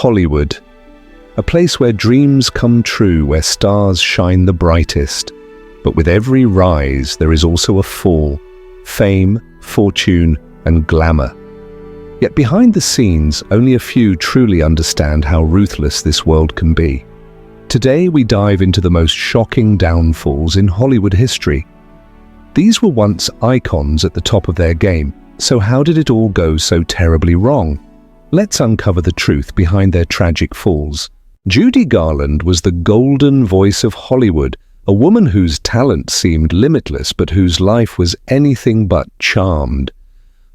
Hollywood. A place where dreams come true, where stars shine the brightest. But with every rise, there is also a fall. Fame, fortune, and glamour. Yet behind the scenes, only a few truly understand how ruthless this world can be. Today we dive into the most shocking downfalls in Hollywood history. These were once icons at the top of their game, so how did it all go so terribly wrong? Let's uncover the truth behind their tragic falls. Judy Garland was the golden voice of Hollywood, a woman whose talent seemed limitless but whose life was anything but charmed.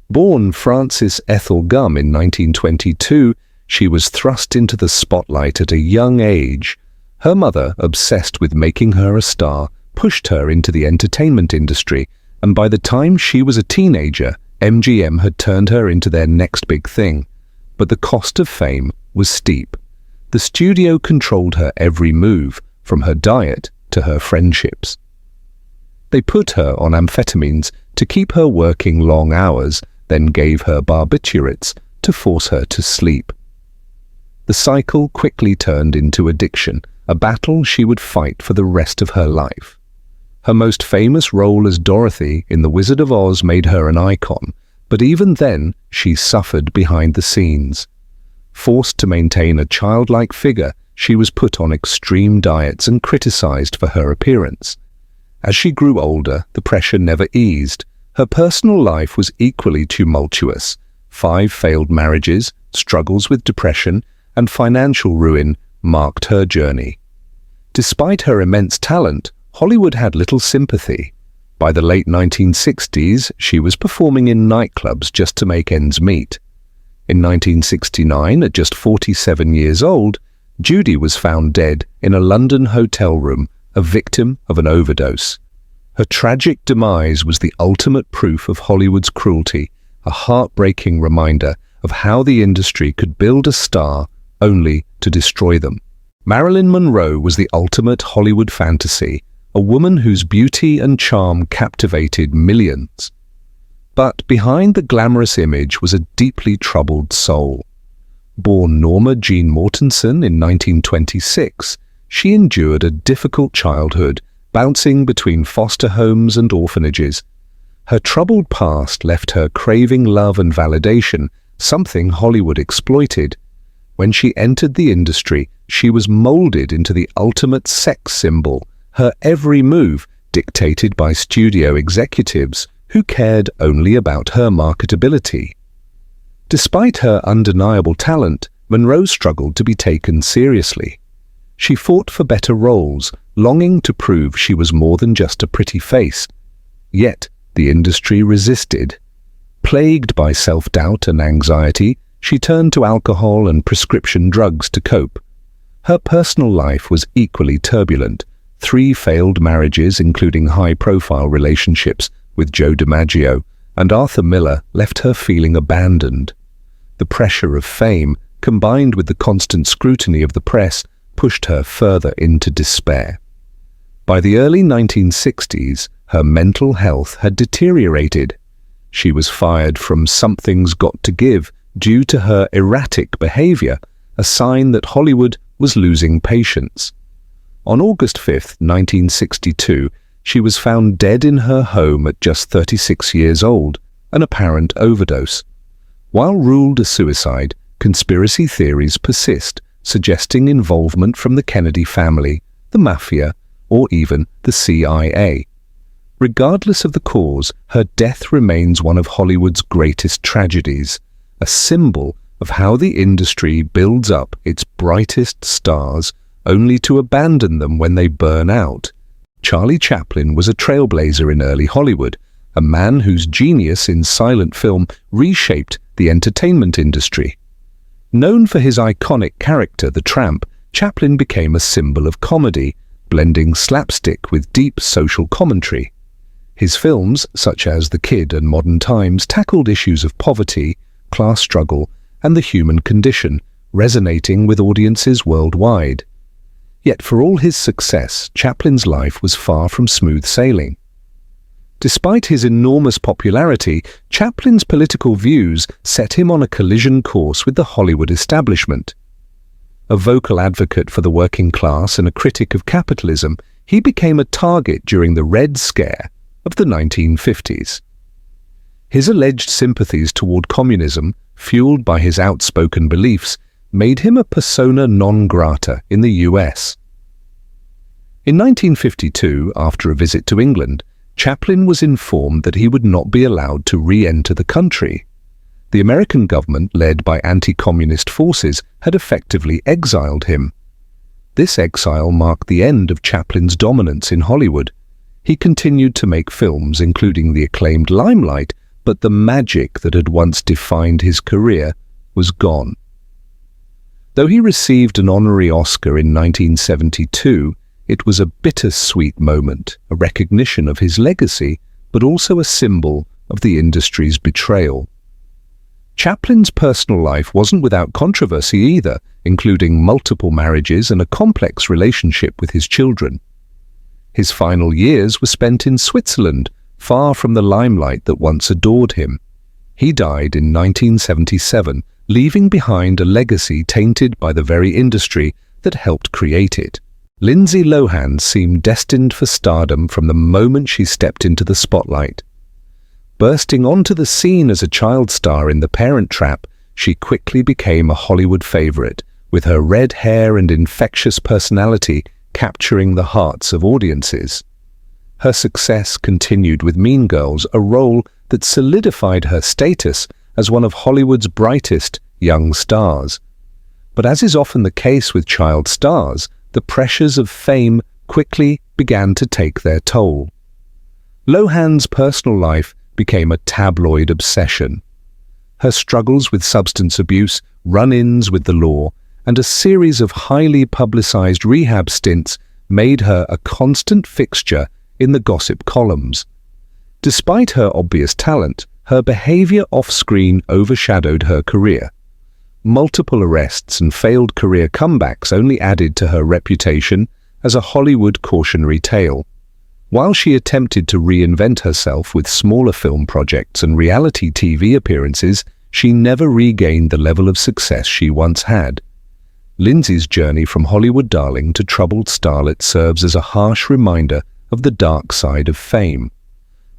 Born Frances Ethel Gum in 1922, she was thrust into the spotlight at a young age. Her mother, obsessed with making her a star, pushed her into the entertainment industry, and by the time she was a teenager, MGM had turned her into their next big thing. But the cost of fame was steep. The studio controlled her every move, from her diet to her friendships. They put her on amphetamines to keep her working long hours, then gave her barbiturates to force her to sleep. The cycle quickly turned into addiction, a battle she would fight for the rest of her life. Her most famous role as Dorothy in The Wizard of Oz made her an icon, but even then she suffered behind the scenes. Forced to maintain a childlike figure, she was put on extreme diets and criticized for her appearance. As she grew older, the pressure never eased. Her personal life was equally tumultuous. 5 failed marriages, struggles with depression, and financial ruin marked her journey. Despite her immense talent, Hollywood had little sympathy. By the late 1960s, she was performing in nightclubs just to make ends meet. In 1969, at just 47 years old, Judy was found dead in a London hotel room, a victim of an overdose. Her tragic demise was the ultimate proof of Hollywood's cruelty, a heartbreaking reminder of how the industry could build a star only to destroy them. Marilyn Monroe was the ultimate Hollywood fantasy, a woman whose beauty and charm captivated millions. But behind the glamorous image was a deeply troubled soul. Born Norma Jean Mortensen in 1926, she endured a difficult childhood, bouncing between foster homes and orphanages. Her troubled past left her craving love and validation, something Hollywood exploited. When she entered the industry, she was molded into the ultimate sex symbol, her every move dictated by studio executives who cared only about her marketability. Despite her undeniable talent, Monroe struggled to be taken seriously. She fought for better roles, longing to prove she was more than just a pretty face. Yet, the industry resisted. Plagued by self-doubt and anxiety, she turned to alcohol and prescription drugs to cope. Her personal life was equally turbulent. 3 failed marriages, including high-profile relationships with Joe DiMaggio and Arthur Miller, left her feeling abandoned. The pressure of fame, combined with the constant scrutiny of the press, pushed her further into despair. By the early 1960s, her mental health had deteriorated. She was fired from Something's Got to Give due to her erratic behavior, a sign that Hollywood was losing patience. On August 5, 1962, she was found dead in her home at just 36 years old, an apparent overdose. While ruled a suicide, conspiracy theories persist, suggesting involvement from the Kennedy family, the mafia, or even the CIA. Regardless of the cause, her death remains one of Hollywood's greatest tragedies, a symbol of how the industry builds up its brightest stars only to abandon them when they burn out. Charlie Chaplin was a trailblazer in early Hollywood, a man whose genius in silent film reshaped the entertainment industry. Known for his iconic character, the Tramp, Chaplin became a symbol of comedy, blending slapstick with deep social commentary. His films, such as The Kid and Modern Times, tackled issues of poverty, class struggle, and the human condition, resonating with audiences worldwide. Yet for all his success, Chaplin's life was far from smooth sailing. Despite his enormous popularity, Chaplin's political views set him on a collision course with the Hollywood establishment. A vocal advocate for the working class and a critic of capitalism, he became a target during the Red Scare of the 1950s. His alleged sympathies toward communism, fueled by his outspoken beliefs, made him a persona non grata in the US. In 1952, after a visit to England, Chaplin was informed that he would not be allowed to re-enter the country. The American government, led by anti-communist forces, had effectively exiled him. This exile marked the end of Chaplin's dominance in Hollywood. He continued to make films, including the acclaimed Limelight, but the magic that had once defined his career was gone. Though he received an honorary Oscar in 1972, it was a bittersweet moment, a recognition of his legacy, but also a symbol of the industry's betrayal. Chaplin's personal life wasn't without controversy either, including multiple marriages and a complex relationship with his children. His final years were spent in Switzerland, far from the limelight that once adored him. He died in 1977, leaving behind a legacy tainted by the very industry that helped create it. Lindsay Lohan seemed destined for stardom from the moment she stepped into the spotlight. Bursting onto the scene as a child star in The Parent Trap, she quickly became a Hollywood favorite, with her red hair and infectious personality capturing the hearts of audiences. Her success continued with Mean Girls, a role that solidified her status as one of Hollywood's brightest young stars. But as is often the case with child stars, the pressures of fame quickly began to take their toll. Lohan's personal life became a tabloid obsession. Her struggles with substance abuse, run-ins with the law, and a series of highly publicized rehab stints made her a constant fixture in the gossip columns. Despite her obvious talent, her behavior off-screen overshadowed her career. Multiple arrests and failed career comebacks only added to her reputation as a Hollywood cautionary tale. While she attempted to reinvent herself with smaller film projects and reality TV appearances, she never regained the level of success she once had. Lindsay's journey from Hollywood darling to troubled starlet serves as a harsh reminder of the dark side of fame.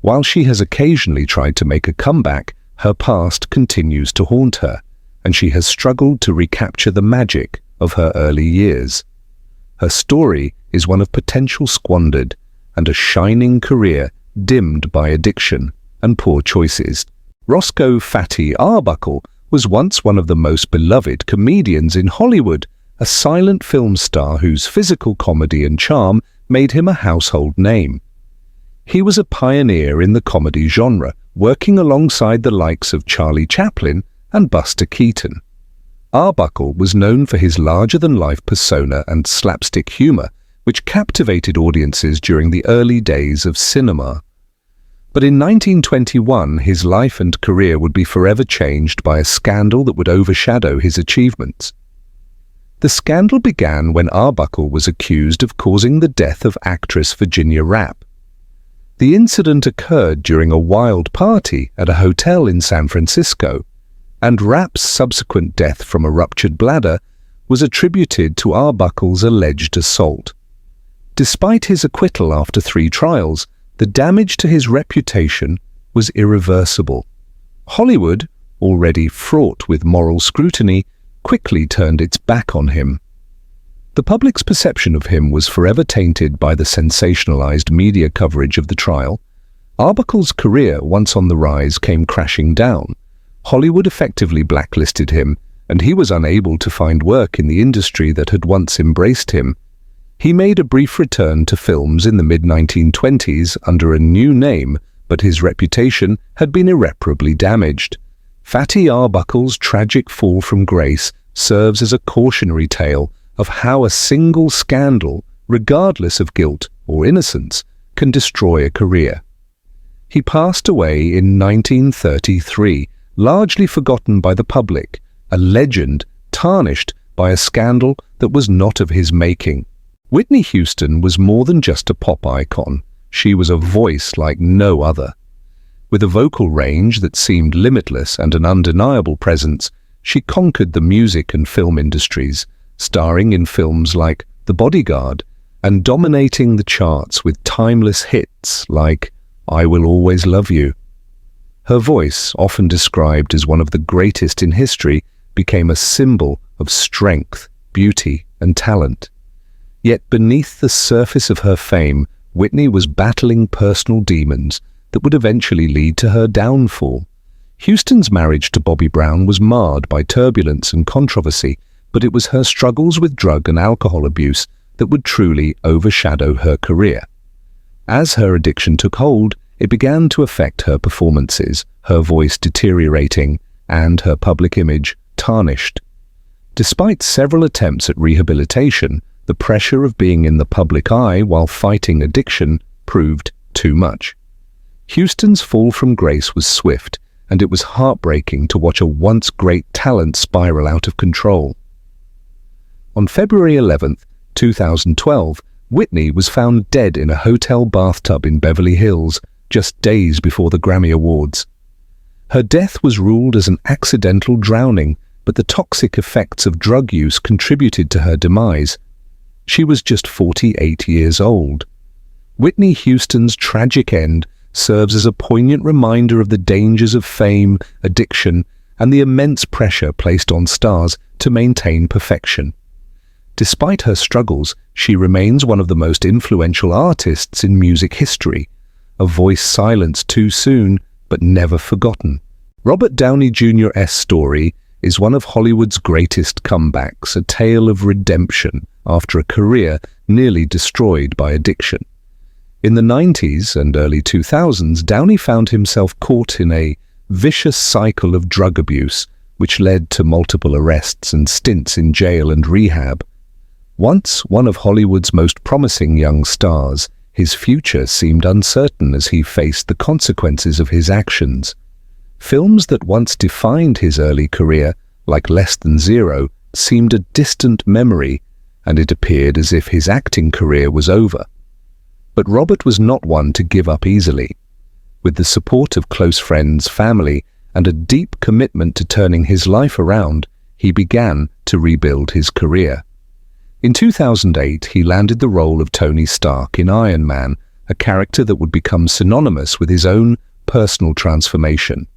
While she has occasionally tried to make a comeback, her past continues to haunt her, and she has struggled to recapture the magic of her early years. Her story is one of potential squandered and a shining career dimmed by addiction and poor choices. Roscoe "Fatty" Arbuckle was once one of the most beloved comedians in Hollywood, a silent film star whose physical comedy and charm made him a household name. He was a pioneer in the comedy genre, working alongside the likes of Charlie Chaplin and Buster Keaton. Arbuckle was known for his larger-than-life persona and slapstick humor, which captivated audiences during the early days of cinema. But in 1921, his life and career would be forever changed by a scandal that would overshadow his achievements. The scandal began when Arbuckle was accused of causing the death of actress Virginia Rappe. The incident occurred during a wild party at a hotel in San Francisco, and Rappe's subsequent death from a ruptured bladder was attributed to Arbuckle's alleged assault. Despite his acquittal after 3 trials, the damage to his reputation was irreversible. Hollywood, already fraught with moral scrutiny, quickly turned its back on him. The public's perception of him was forever tainted by the sensationalized media coverage of the trial. Arbuckle's career, once on the rise, came crashing down. Hollywood effectively blacklisted him, and he was unable to find work in the industry that had once embraced him. He made a brief return to films in the mid-1920s under a new name, but his reputation had been irreparably damaged. Fatty Arbuckle's tragic fall from grace serves as a cautionary tale of how a single scandal, regardless of guilt or innocence, can destroy a career. He passed away in 1933, largely forgotten by the public, a legend tarnished by a scandal that was not of his making. Whitney Houston was more than just a pop icon. She was a voice like no other. With a vocal range that seemed limitless and an undeniable presence, she conquered the music and film industries, starring in films like The Bodyguard and dominating the charts with timeless hits like I Will Always Love You. Her voice, often described as one of the greatest in history, became a symbol of strength, beauty, and talent. Yet beneath the surface of her fame, Whitney was battling personal demons that would eventually lead to her downfall. Houston's marriage to Bobby Brown was marred by turbulence and controversy, but it was her struggles with drug and alcohol abuse that would truly overshadow her career. As her addiction took hold, it began to affect her performances, her voice deteriorating, and her public image tarnished. Despite several attempts at rehabilitation, the pressure of being in the public eye while fighting addiction proved too much. Houston's fall from grace was swift, and it was heartbreaking to watch a once great talent spiral out of control. On February 11, 2012, Whitney was found dead in a hotel bathtub in Beverly Hills just days before the Grammy Awards. Her death was ruled as an accidental drowning, but the toxic effects of drug use contributed to her demise. She was just 48 years old. Whitney Houston's tragic end serves as a poignant reminder of the dangers of fame, addiction, and the immense pressure placed on stars to maintain perfection. Despite her struggles, she remains one of the most influential artists in music history, a voice silenced too soon but never forgotten. Robert Downey Jr.'s story is one of Hollywood's greatest comebacks, a tale of redemption after a career nearly destroyed by addiction. In the 90s and early 2000s, Downey found himself caught in a vicious cycle of drug abuse, which led to multiple arrests and stints in jail and rehab. Once one of Hollywood's most promising young stars, his future seemed uncertain as he faced the consequences of his actions. Films that once defined his early career, like Less Than Zero, seemed a distant memory, and it appeared as if his acting career was over. But Robert was not one to give up easily. With the support of close friends, family, and a deep commitment to turning his life around, he began to rebuild his career. In 2008, he landed the role of Tony Stark in Iron Man, a character that would become synonymous with his own personal transformation.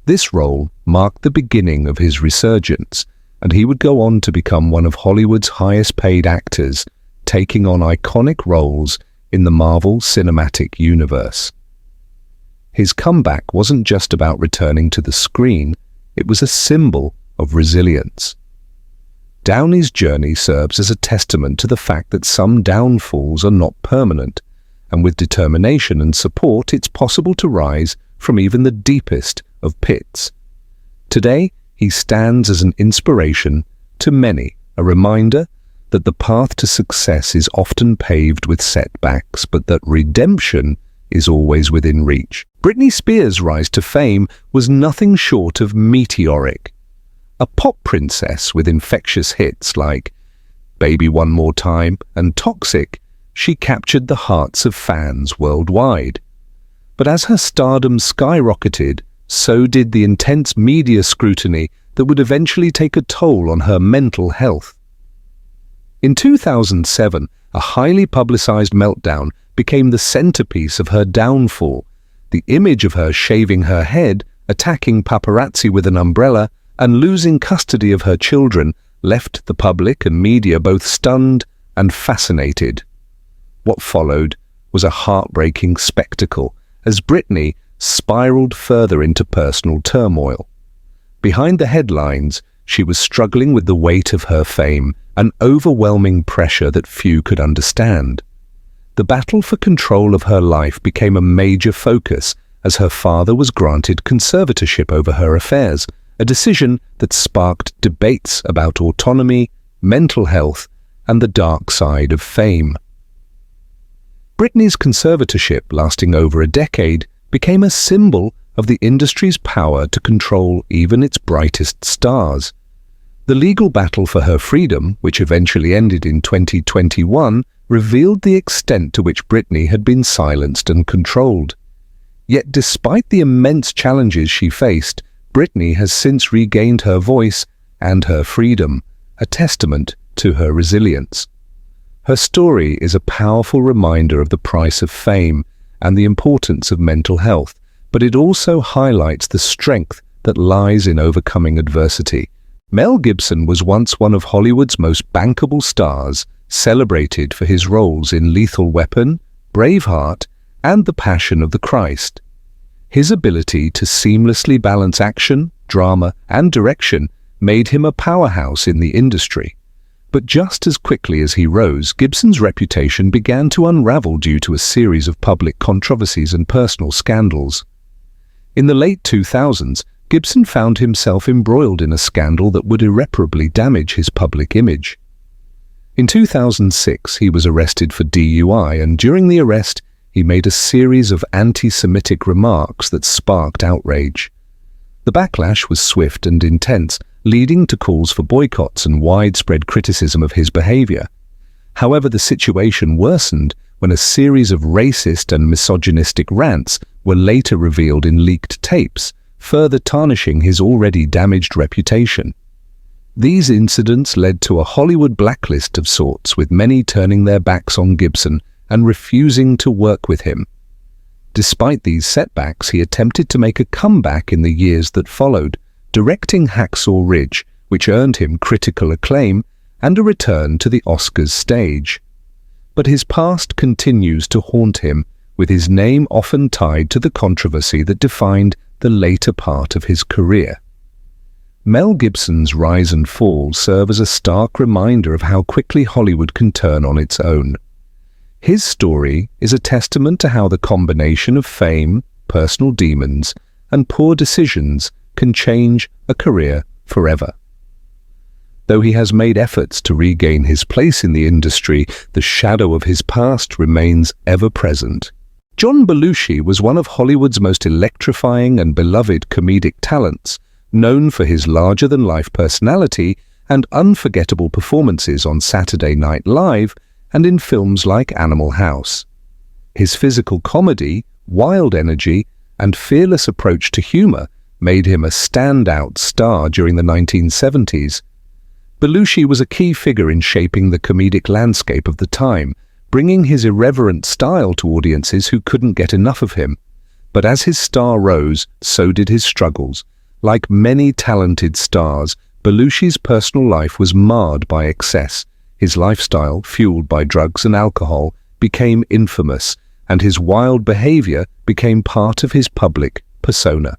This role marked the beginning of his resurgence, and he would go on to become one of Hollywood's highest-paid actors, taking on iconic roles in the Marvel Cinematic Universe. His comeback wasn't just about returning to the screen, it was a symbol of resilience. Downey's journey serves as a testament to the fact that some downfalls are not permanent, and with determination and support it's possible to rise from even the deepest of pits. Today, he stands as an inspiration to many, a reminder that the path to success is often paved with setbacks, but that redemption is always within reach. Britney Spears' rise to fame was nothing short of meteoric. A pop princess with infectious hits like Baby One More Time and Toxic, she captured the hearts of fans worldwide. But as her stardom skyrocketed, so did the intense media scrutiny that would eventually take a toll on her mental health. In 2007, a highly publicized meltdown became the centerpiece of her downfall. The image of her shaving her head, attacking paparazzi with an umbrella, and losing custody of her children left the public and media both stunned and fascinated. What followed was a heartbreaking spectacle as Britney spiraled further into personal turmoil. Behind the headlines, she was struggling with the weight of her fame, an overwhelming pressure that few could understand. The battle for control of her life became a major focus as her father was granted conservatorship over her affairs, a decision that sparked debates about autonomy, mental health, and the dark side of fame. Britney's conservatorship, lasting over a decade, became a symbol of the industry's power to control even its brightest stars. The legal battle for her freedom, which eventually ended in 2021, revealed the extent to which Britney had been silenced and controlled. Yet despite the immense challenges she faced, Britney has since regained her voice and her freedom, a testament to her resilience. Her story is a powerful reminder of the price of fame and the importance of mental health, but it also highlights the strength that lies in overcoming adversity. Mel Gibson was once one of Hollywood's most bankable stars, celebrated for his roles in Lethal Weapon, Braveheart, and The Passion of the Christ. His ability to seamlessly balance action, drama, and direction made him a powerhouse in the industry. But just as quickly as he rose, Gibson's reputation began to unravel due to a series of public controversies and personal scandals. In the late 2000s, Gibson found himself embroiled in a scandal that would irreparably damage his public image. In 2006, he was arrested for DUI, and during the arrest, he made a series of anti-Semitic remarks that sparked outrage. The backlash was swift and intense, leading to calls for boycotts and widespread criticism of his behavior. However, the situation worsened when a series of racist and misogynistic rants were later revealed in leaked tapes, further tarnishing his already damaged reputation. These incidents led to a Hollywood blacklist of sorts, with many turning their backs on Gibson and refusing to work with him. Despite these setbacks, he attempted to make a comeback in the years that followed, directing Hacksaw Ridge, which earned him critical acclaim and a return to the Oscars stage. But his past continues to haunt him, with his name often tied to the controversy that defined the later part of his career. Mel Gibson's rise and fall serve as a stark reminder of how quickly Hollywood can turn on its own. His story is a testament to how the combination of fame, personal demons, and poor decisions can change a career forever. Though he has made efforts to regain his place in the industry, the shadow of his past remains ever present. John Belushi was one of Hollywood's most electrifying and beloved comedic talents, known for his larger-than-life personality and unforgettable performances on Saturday Night Live and in films like Animal House. His physical comedy, wild energy, and fearless approach to humor made him a standout star during the 1970s. Belushi was a key figure in shaping the comedic landscape of the time, bringing his irreverent style to audiences who couldn't get enough of him. But as his star rose, so did his struggles. Like many talented stars, Belushi's personal life was marred by excess. His lifestyle, fueled by drugs and alcohol, became infamous, and his wild behavior became part of his public persona.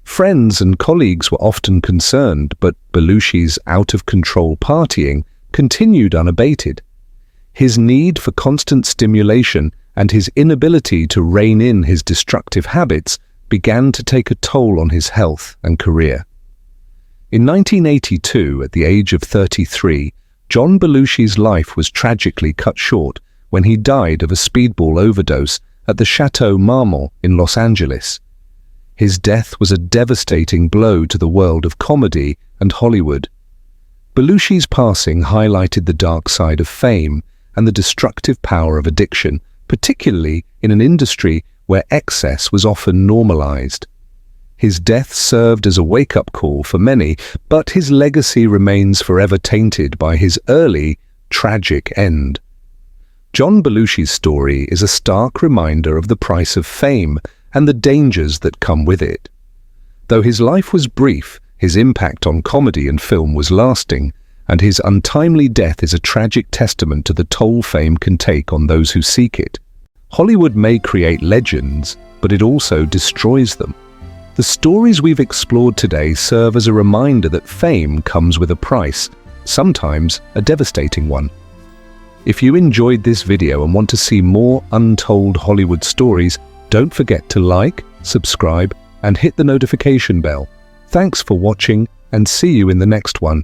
Friends and colleagues were often concerned, but Belushi's out-of-control partying continued unabated. His need for constant stimulation and his inability to rein in his destructive habits began to take a toll on his health and career. In 1982, at the age of 33, John Belushi's life was tragically cut short when he died of a speedball overdose at the Chateau Marmont in Los Angeles. His death was a devastating blow to the world of comedy and Hollywood. Belushi's passing highlighted the dark side of fame and the destructive power of addiction, particularly in an industry where excess was often normalized. His death served as a wake-up call for many, but his legacy remains forever tainted by his early, tragic end. John Belushi's story is a stark reminder of the price of fame and the dangers that come with it. Though his life was brief, his impact on comedy and film was lasting, and his untimely death is a tragic testament to the toll fame can take on those who seek it. Hollywood may create legends, but it also destroys them. The stories we've explored today serve as a reminder that fame comes with a price, sometimes a devastating one. If you enjoyed this video and want to see more untold Hollywood stories, don't forget to like, subscribe, and hit the notification bell. Thanks for watching, and see you in the next one.